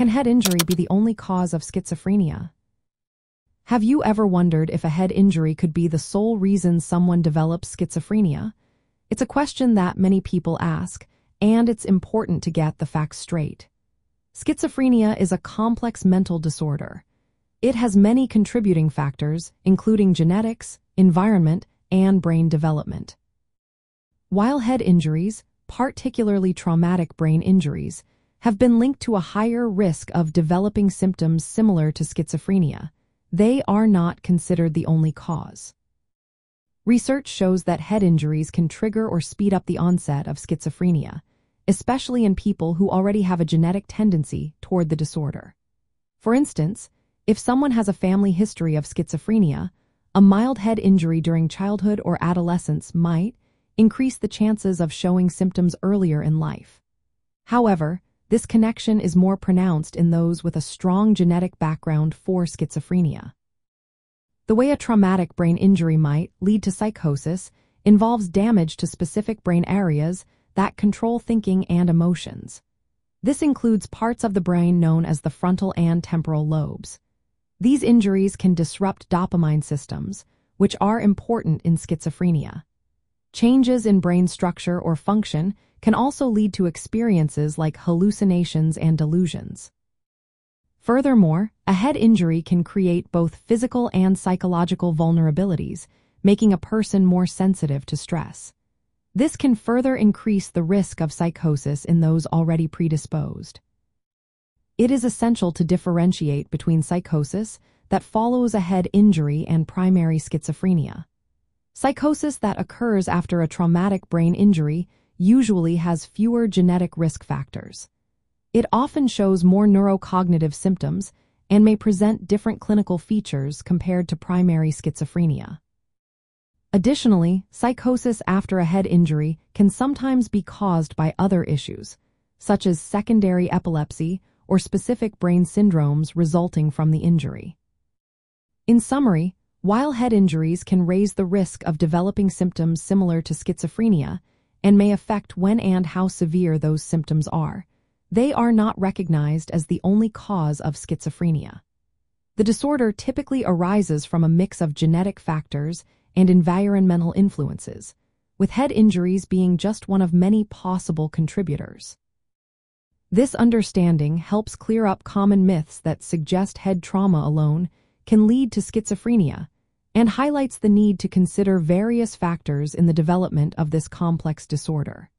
Can head injury be the only cause of schizophrenia? Have you ever wondered if a head injury could be the sole reason someone develops schizophrenia? It's a question that many people ask, and it's important to get the facts straight. Schizophrenia is a complex mental disorder. It has many contributing factors, including genetics, environment, and brain development. While head injuries, particularly traumatic brain injuries, have been linked to a higher risk of developing symptoms similar to schizophrenia, they are not considered the only cause. Research shows that head injuries can trigger or speed up the onset of schizophrenia, especially in people who already have a genetic tendency toward the disorder. For instance, if someone has a family history of schizophrenia, a mild head injury during childhood or adolescence might increase the chances of showing symptoms earlier in life. However, this connection is more pronounced in those with a strong genetic background for schizophrenia. The way a traumatic brain injury might lead to psychosis involves damage to specific brain areas that control thinking and emotions. This includes parts of the brain known as the frontal and temporal lobes. These injuries can disrupt dopamine systems, which are important in schizophrenia. Changes in brain structure or function can also lead to experiences like hallucinations and delusions. Furthermore, a head injury can create both physical and psychological vulnerabilities, making a person more sensitive to stress. This can further increase the risk of psychosis in those already predisposed. It is essential to differentiate between psychosis that follows a head injury and primary schizophrenia. Psychosis that occurs after a traumatic brain injury usually has fewer genetic risk factors. It often shows more neurocognitive symptoms and may present different clinical features compared to primary schizophrenia. Additionally, psychosis after a head injury can sometimes be caused by other issues, such as secondary epilepsy or specific brain syndromes resulting from the injury. In summary, while head injuries can raise the risk of developing symptoms similar to schizophrenia and may affect when and how severe those symptoms are, they are not recognized as the only cause of schizophrenia. The disorder typically arises from a mix of genetic factors and environmental influences, with head injuries being just one of many possible contributors. This understanding helps clear up common myths that suggest head trauma alone can lead to schizophrenia and highlights the need to consider various factors in the development of this complex disorder.